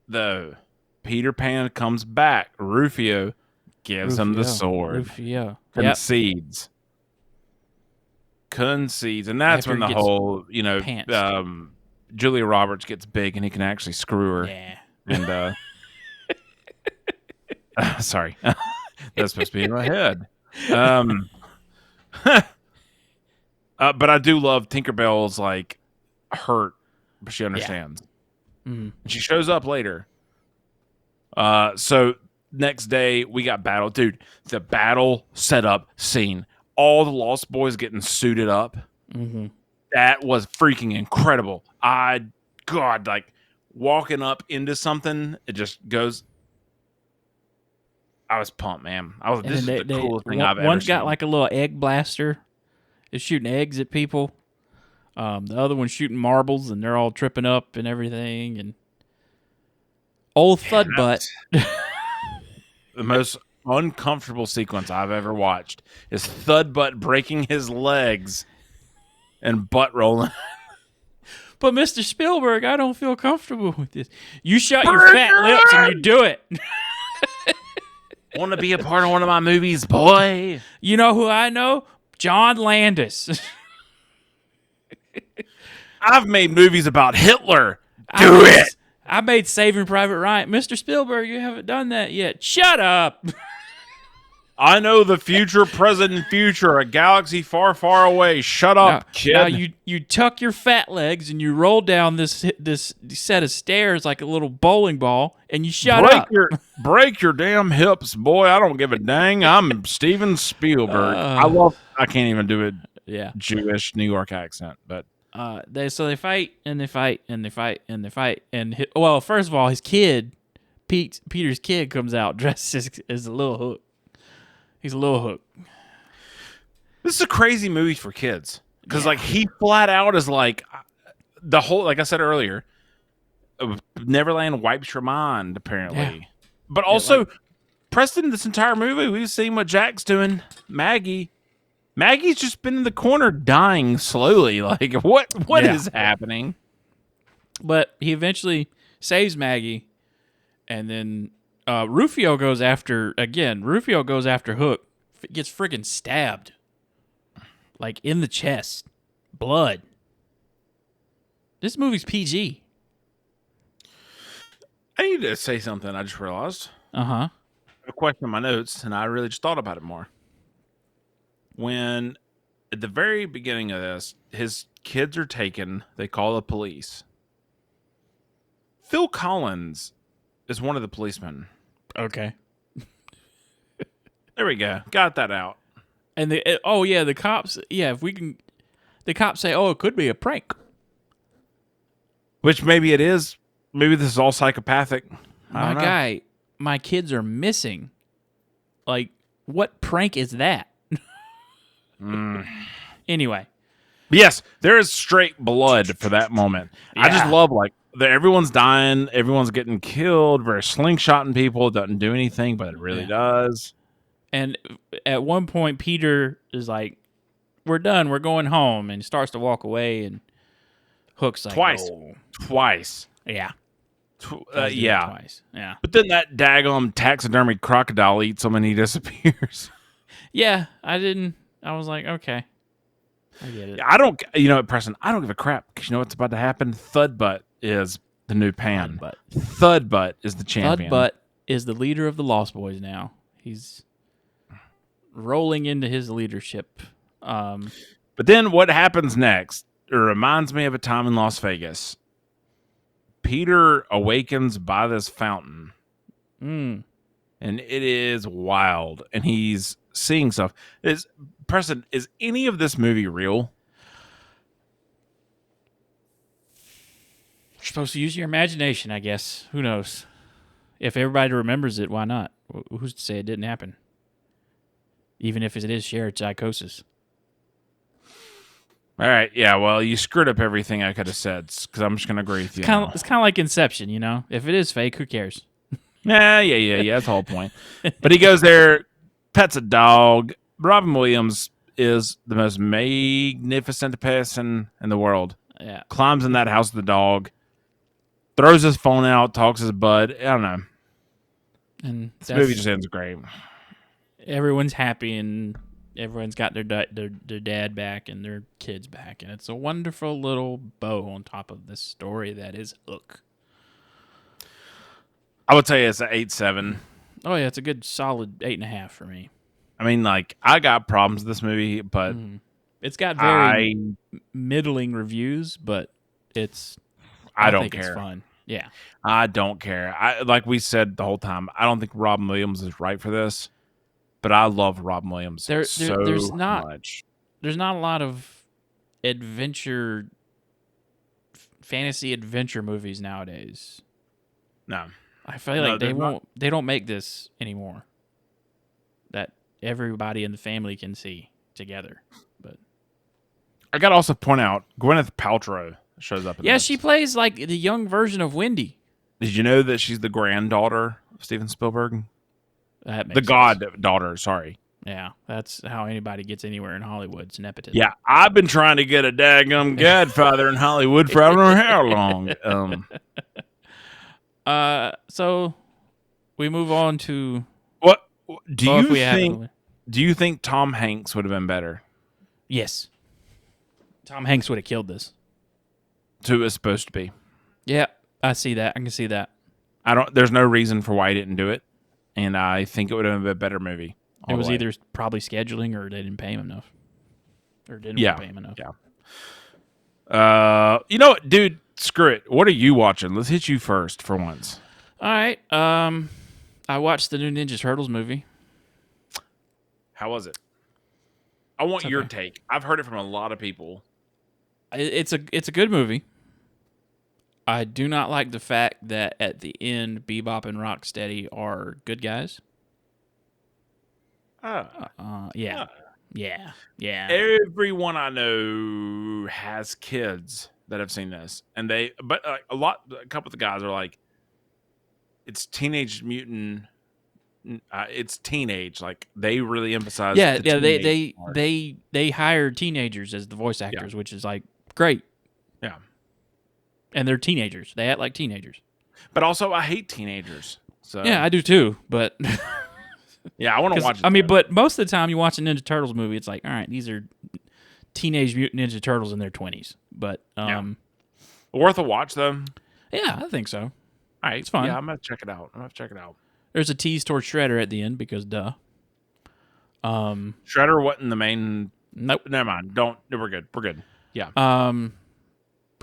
though, Peter Pan comes back. Rufio gives him the sword. Rufio concedes. And that's when the whole, Julia Roberts gets big and he can actually screw her. Yeah. And sorry, that's supposed to be in my head. But I do love Tinkerbell's like hurt, but she understands. Yeah. Mm-hmm. She shows up later. So next day we got battle, dude. The battle setup scene. All the Lost Boys getting suited up. Mm-hmm. That was freaking incredible. Like walking up into something. It just goes. I was pumped, man. And This is then the coolest thing I've ever one's seen. got like a little egg blaster. Is shooting eggs at people. The other one's shooting marbles, and they're all tripping up and everything. And old Thud Butt. The most uncomfortable sequence I've ever watched is Thud Butt breaking his legs and butt rolling. But Mr. Spielberg, I don't feel comfortable with this. You shut your fat lips and you do it. Want to be a part of one of my movies, boy? You know who I know? John Landis. I've made movies about Hitler. Do it. I made Saving Private Ryan. Mr. Spielberg, you haven't done that yet. Shut up. I know the future, present, and future. A galaxy far, far away. Shut up, kid. Now you tuck your fat legs and you roll down this set of stairs like a little bowling ball, and you shut up. Break your damn hips, boy. I don't give a dang. I'm Steven Spielberg. I can't even do a Jewish New York accent, but they fight and they fight and they fight and they fight well, first of all, his kid, Peter's kid, comes out dressed as a little Hook. He's a little Hook. This is a crazy movie for kids because like he flat out is like the whole, like I said earlier, Neverland wipes your mind apparently, but also Preston, this entire movie we've seen what Jack's doing. Maggie's just been in the corner dying slowly. Like what is happening? But he eventually saves Maggie, and then Rufio goes after Hook. Gets friggin' stabbed. Like in the chest. Blood. This movie's PG. I need to say something I just realized. Uh-huh. A question in my notes, and I really just thought about it more. When, at the very beginning of this, his kids are taken, they call the police. Phil Collins is one of the policemen. Okay. There we go. Got that out. And the cops, the cops say, it could be a prank. Which maybe it is. Maybe this is all psychopathic. My guy, my kids are missing. Like, what prank is that? Anyway. Yes, there is straight blood for that moment. Yeah. I just love, like, everyone's dying, everyone's getting killed, we're slingshotting people, it doesn't do anything, but it really does. And at one point, Peter is like, we're done, we're going home, and starts to walk away, and Hook's like, Twice. Yeah. Twice. Yeah. But then that daggum taxidermy crocodile eats him and he disappears. Yeah, I was like, okay. I get it. Preston, I don't give a crap because you know what's about to happen? Thudbutt is the new Pan. Thudbutt is the champion. Thudbutt is the leader of the Lost Boys now. He's rolling into his leadership. But then what happens next? It reminds me of a time in Las Vegas. Peter awakens by this fountain. And it is wild. And he's seeing stuff. Preston, is any of this movie real? You're supposed to use your imagination, I guess. Who knows? If everybody remembers it, why not? Who's to say it didn't happen? Even if it is shared psychosis. All right, yeah, well, you screwed up everything I could have said, because I'm just going to agree with you. It's kind of like Inception, you know? If it is fake, who cares? Yeah, that's the whole point. But he goes there, pets a dog. Robin Williams is the most magnificent person in the world. Yeah. Climbs in that house with the dog, throws his phone out, talks his bud. I don't know. And this movie just ends great. Everyone's happy and everyone's got their dad back and their kids back. And it's a wonderful little bow on top of this story that is Hook. I would say it's an 8.7. Oh, yeah, it's a good solid 8.5 for me. I mean, like, I got problems with this movie, but it's got very middling reviews, but I don't think care. It's fun. Yeah. I don't care. Like we said the whole time, I don't think Robin Williams is right for this, but I love Robin Williams there's not much. There's not a lot of adventure fantasy adventure movies nowadays. No. I feel like they don't make this anymore. That everybody in the family can see together. But I got to also point out Gwyneth Paltrow shows up in this. she plays like the young version of Wendy. Did you know that she's the granddaughter of Steven Spielberg? That makes the sense. goddaughter, sorry. Yeah, that's how anybody gets anywhere in Hollywood. It's nepotism. Yeah, I've been trying to get a daggum godfather in Hollywood for I don't know how long. So we move on to what do if you we have think? it. Do you think Tom Hanks would have been better? Yes. Tom Hanks would have killed this. So it was supposed to be. Yeah, I see that. I can see that. There's no reason for why he didn't do it, and I think it would have been a better movie. It was either probably scheduling or they didn't pay him enough. Or didn't pay him enough. Yeah. You know what, dude? Screw it. What are you watching? Let's hit you first for once. All right. I watched the new Ninja Turtles movie. How was it? I want your take. I've heard it from a lot of people. It's a good movie. I do not like the fact that at the end, Bebop and Rocksteady are good guys. Yeah. Everyone I know has kids that have seen this, and a couple of the guys are like, it's Teenage Mutant. It's teenage. Like they really emphasize. They hired teenagers as the voice actors, which is like great. Yeah, and they're teenagers. They act like teenagers. But also, I hate teenagers. So yeah, I do too. But yeah, I want to watch it. I mean, but most of the time you watch a Ninja Turtles movie, it's like, all right, these are Teenage Mutant Ninja Turtles in their 20s. But worth a watch though. Yeah, I think so. All right, it's fun. Yeah, I'm gonna check it out. There's a tease towards Shredder at the end because duh. Shredder wasn't the main. Nope. Never mind. We're good. We're good. Yeah.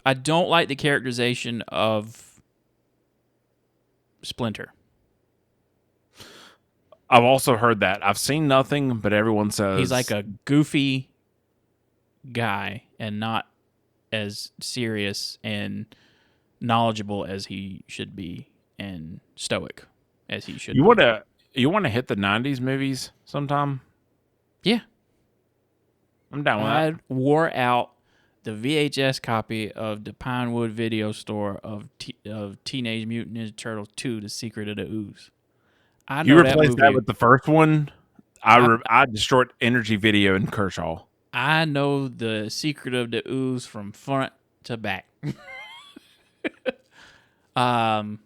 I don't like the characterization of Splinter. I've also heard that. I've seen nothing, but everyone says he's like a goofy guy and not as serious and knowledgeable as he should be and stoic as he should. You want to hit the 90s movies sometime? Yeah. I'm down with that. I wore out the VHS copy of the Pinewood Video Store of Teenage Mutant Ninja Turtles 2: The Secret of the Ooze. You replaced that with the first one? I destroyed Energy Video in Kershaw. I know the Secret of the Ooze from front to back.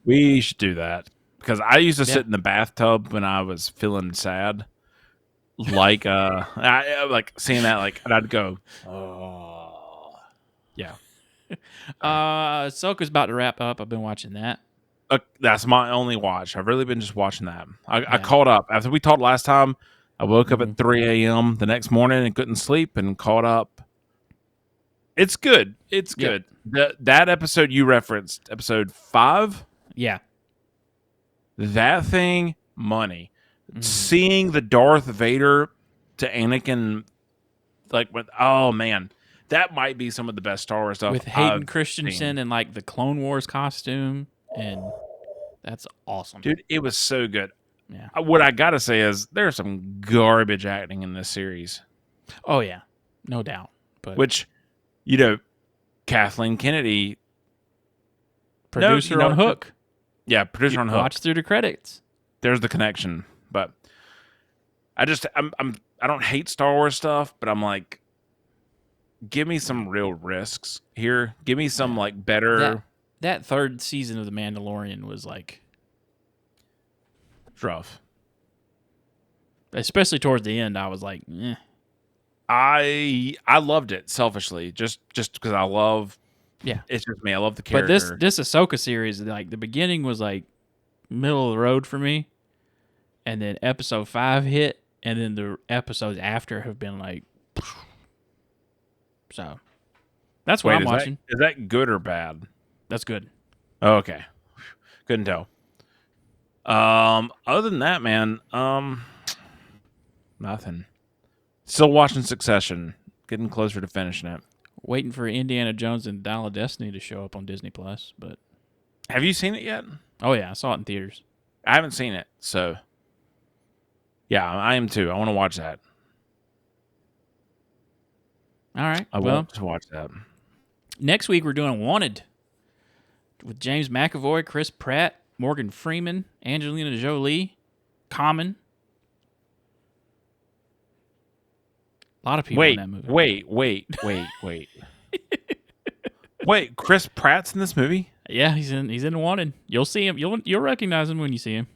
We should do that. Because I used to sit in the bathtub when I was feeling sad. Like I like seeing that, like, and I'd go, oh, yeah. Ahsoka's about to wrap up. I've been watching that. That's my only watch. I've really been just watching that. I caught up after we talked last time. I woke up at 3 a.m. the next morning and couldn't sleep and caught up. It's good. It's good. That episode you referenced, episode 5. Yeah. That thing, money. Seeing the Darth Vader to Anakin, like, oh man, that might be some of the best Star Wars stuff with Hayden I've Christensen seen. and like the Clone Wars costume, and that's awesome, dude. It was so good. Yeah. What I gotta say is there's some garbage acting in this series. Oh yeah, no doubt. But which, Kathleen Kennedy, producer on Hook. Yeah, producer on Hook. Watch through the credits. There's the connection. But I don't hate Star Wars stuff, but I'm like, give me some real risks here. Give me some like better. That third season of The Mandalorian was like rough. Especially towards the end, I was like, eh. I loved it selfishly, just because I love. Yeah, it's just me. I love the character. But this Ahsoka series, like the beginning was like middle of the road for me, and then episode 5 hit, and then the episodes after have been like. So, that's what I'm watching. Is that good or bad? That's good. Oh, okay, couldn't tell. Other than that, man, nothing. Still watching Succession. Getting closer to finishing it. Waiting for Indiana Jones and Dial of Destiny to show up on Disney Plus, but Have you seen it yet? oh yeah, I saw it in theaters. I haven't seen it, so yeah, I am too. I want to watch that. All right. I Well, want to watch that. next week we're doing Wanted with James McAvoy, Chris Pratt, Morgan Freeman, Angelina Jolie, Common. A lot of people in that movie. Wait. Wait, Chris Pratt's in this movie? Yeah, he's in Wanted. You'll see him. You'll recognize him when you see him.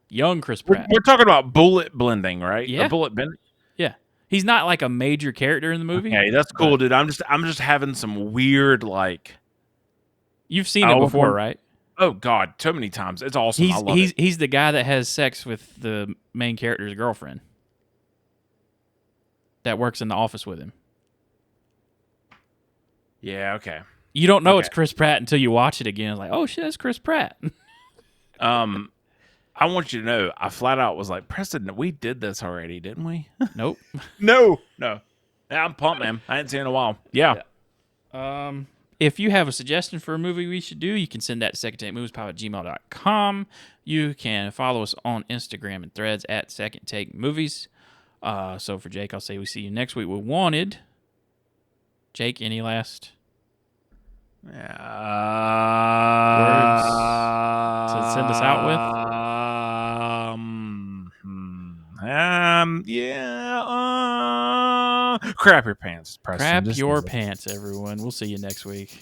Young Chris Pratt. We're talking about bullet blending, right? Yeah. A bullet bend. Yeah, he's not like a major character in the movie. Okay, that's cool, dude. I'm just having some weird like. You've seen it before, right? Oh God, so many times. It's awesome. I love it. He's the guy that has sex with the main character's girlfriend. That works in the office with him. Yeah. Okay. You don't know it's Chris Pratt until you watch it again. It's like, oh shit, that's Chris Pratt. I want you to know, I flat out was like, Preston, we did this already, didn't we? Nope. No. Yeah, I'm pumped, man. I hadn't seen it in a while. Yeah. If you have a suggestion for a movie we should do, you can send that to secondtakemoviespod@gmail.com. You can follow us on Instagram and Threads at Second Take Movies. So for Jake, I'll say we see you next week with Wanted. Jake, any last words to send us out with? Crap your pants, Preston. Crap your pants, everyone. We'll see you next week.